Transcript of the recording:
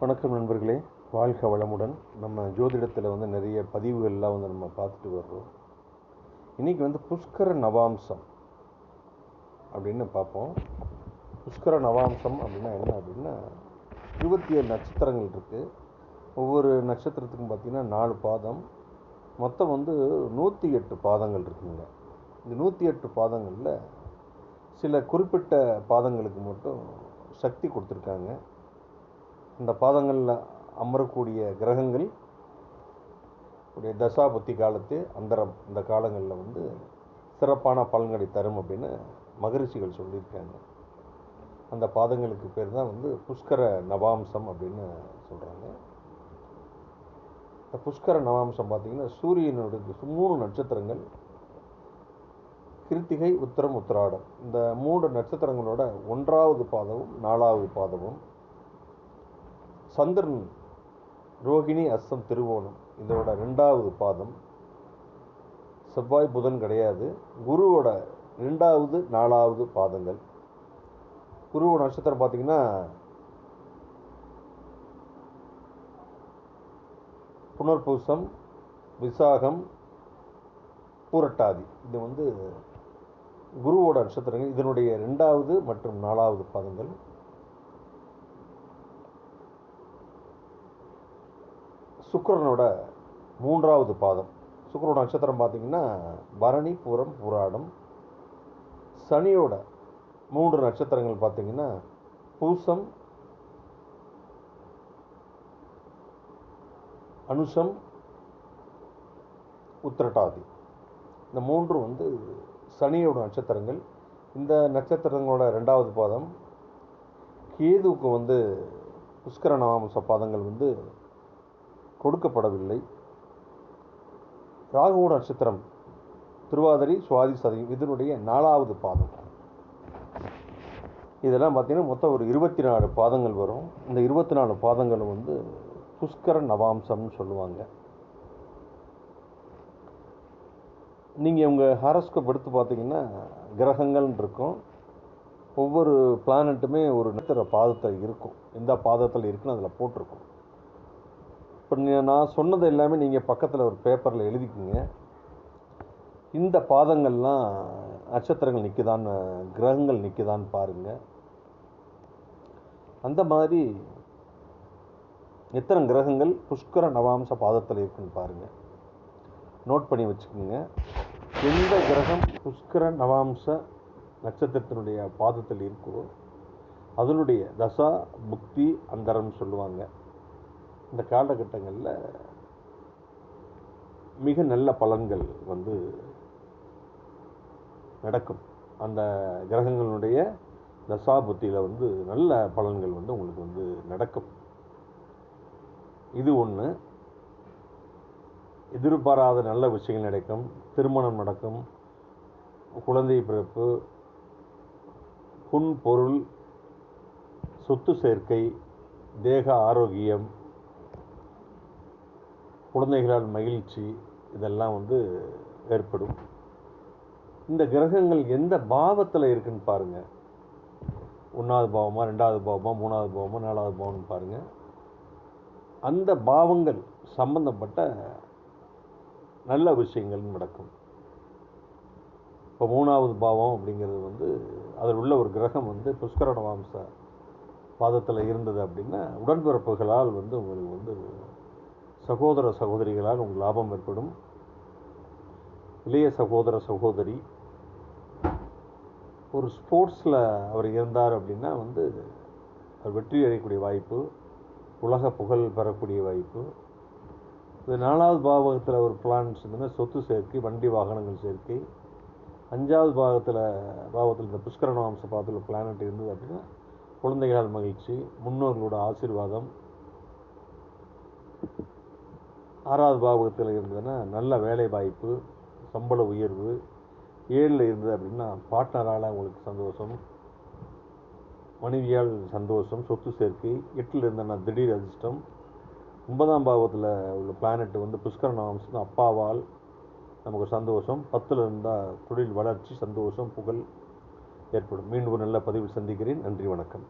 வணக்கம் நண்பர்களே, வாழ்க வளமுடன். நம்ம ஜோதிடத்தில் நிறைய பதிவுகள்லாம் நம்ம பார்த்துட்டு வர்றோம். இன்றைக்கி புஷ்கர நவாம்சம் அப்படின்னு பார்ப்போம். புஷ்கர நவாம்சம் அப்படின்னா என்ன அப்படின்னா, 27 நட்சத்திரங்கள் இருக்குது. ஒவ்வொரு நட்சத்திரத்துக்கும் பார்த்திங்கன்னா 4 பாதம், மொத்தம் 108 பாதங்கள் இருக்குங்க. இந்த 108 பாதங்களில் சில குறிப்பிட்ட பாதங்களுக்கு மட்டும் சக்தி கொடுத்துருக்காங்க. இந்த பாதங்களில் அமரக்கூடிய கிரகங்கள் உடைய தசாபுத்தி காலத்து அந்தரம் இந்த காலங்களில் சிறப்பான பலன்களை தரும் அப்படின்னு மகரிஷிகள் சொல்லியிருக்காங்க. அந்த பாதங்களுக்கு பேர் தான் புஷ்கர நவாம்சம் அப்படின்னு சொல்கிறாங்க. இந்த புஷ்கர நவாம்சம் பார்த்திங்கன்னா, சூரியனுடைய 3 நட்சத்திரங்கள் கிருத்திகை, உத்திரம், உத்திராடம், இந்த 3 நட்சத்திரங்களோட 1வது பாதமும் 4வது பாதமும், சந்திரன் ரோகிணி, அஸ்தம், திருவோணம் இதோட 2வது பாதம், செவ்வாய் புதன் கிடையாது, குருவோட 2வது 4வது பாதங்கள். குருவோட நட்சத்திரம் பார்த்திங்கன்னா புனர்பூசம், விசாகம், பூரட்டாதி. இது குருவோட நட்சத்திரங்கள். இதனுடைய 2வது மற்றும் 4வது பாதங்கள். சுக்கிரனோட 3வது பாதம். சுக்கிரனோட நட்சத்திரம் பார்த்திங்கன்னா பரணி, பூரம், பூராடம். சனியோட 3 நட்சத்திரங்கள் பார்த்திங்கன்னா பூசம், அனுஷம், உத்திரட்டாதி. இந்த 3 சனியோட நட்சத்திரங்கள். இந்த நட்சத்திரங்களோட 2வது பாதம். கேதுவுக்கு புஷ்கர நவாம்ச பாதங்கள் கொடுக்கப்படவில்லை. ராகுவோட நட்சத்திரம் திருவாதிரை, சுவாதி, சதயம் இதனுடைய 4வது பாதம். இதெல்லாம் பார்த்திங்கன்னா மொத்தம் ஒரு 24 பாதங்கள் வரும். இந்த 24 பாதங்களும் புஷ்கர நவாம்சம்னு சொல்லுவாங்க. நீங்கள் உங்கள் ஹாரோஸ்கோப் எடுத்து பார்த்தீங்கன்னா கிரகங்கள் இருக்கும். ஒவ்வொரு பிளானட்டுமே ஒரு நட்சத்திர பாதத்தில் இருக்கும். எந்த பாதத்தில் இருக்குன்னு அதில் போட்டிருக்கும். இப்போ நான் சொன்னது எல்லாமே நீங்கள் பக்கத்தில் ஒரு பேப்பரில் எழுதிக்கிங்க. இந்த பாதங்கள்லாம் நட்சத்திரங்கள் நிற்குதான்னு, கிரகங்கள் நிற்குதான்னு பாருங்கள். அந்த மாதிரி எத்தனை கிரகங்கள் புஷ்கர நவாம்ச பாதத்தில் இருக்குன்னு பாருங்கள். நோட் பண்ணி வச்சுக்கோங்க. எந்த கிரகம் புஷ்கர நவாம்ச நட்சத்திரத்தினுடைய பாதத்தில் இருக்கோ அதனுடைய தசா புக்தி அந்தரம்னு சொல்லுவாங்க. இந்த காலகட்டங்களில் மிக நல்ல பலன்கள் நடக்கும். அந்த கிரகங்களுடைய தசா புத்தியில் நல்ல பலன்கள் உங்களுக்கு நடக்கும். இது ஒன்று. எதிர்பாராத நல்ல விஷயங்கள் நடக்கும். திருமணம் நடக்கும், குழந்தை பிறப்பு, புன் பொருள், சொத்து சேர்க்கை, தேக ஆரோக்கியம், குழந்தைகளால் மகிழ்ச்சி இதெல்லாம் ஏற்படும். இந்த கிரகங்கள் எந்த பாவத்தில் இருக்குன்னு பாருங்கள். 1வது பாவமா, 2வது பாவமா, 3வது பாவமா, 4வது பாவம்னு பாருங்கள். அந்த பாவங்கள் சம்பந்தப்பட்ட நல்ல விஷயங்கள் நடக்கும். இப்போ 3வது பாவம் அப்படிங்கிறது அதில் உள்ள ஒரு கிரகம் புஷ்கர நவாம்ச பாதத்தில் இருந்தது அப்படின்னா, உடன்பிறப்புகளால் உங்களுக்கு சகோதர சகோதரிகளால் உங்களுக்கு லாபம் ஏற்படும். இளைய சகோதர சகோதரி ஒரு ஸ்போர்ட்ஸில் அவர் இருந்தார் அப்படின்னா அவர் வெற்றி அடையக்கூடிய வாய்ப்பு, உலக புகழ் பெறக்கூடிய வாய்ப்பு. இது 4வது பாவகத்தில் ஒரு பிளான்ஸ் இருந்ததுன்னா சொத்து சேர்க்கை, வண்டி வாகனங்கள் சேர்க்கை. 5வது பாவத்தில் இந்த புஷ்கர நவாம்ச பாதத்தில் பிளானட் இருந்தது அப்படின்னா குழந்தைகளால் மகிழ்ச்சி, முன்னோர்களோட ஆசீர்வாதம். 6வது பாவகத்தில் இருந்ததுன்னா நல்ல வேலை வாய்ப்பு, சம்பள உயர்வு. 7ல் இருந்தது அப்படின்னா பார்ட்னரால் உங்களுக்கு சந்தோஷம், மனைவியால் சந்தோஷம், சொத்து சேர்க்கை. 8ல் இருந்ததுன்னா திடீர் அதிர்ஷ்டம். 9ஆம் பாவத்தில் உள்ள பிளானட் புஷ்கர நவாம்சம் அப்பாவால் நமக்கு சந்தோஷம். 10ல் இருந்தால் தொழில் வளர்ச்சி, சந்தோஷம், புகழ் ஏற்படும். மீண்டும் ஒரு நல்ல பதிவில் சந்திக்கிறேன். நன்றி, வணக்கம்.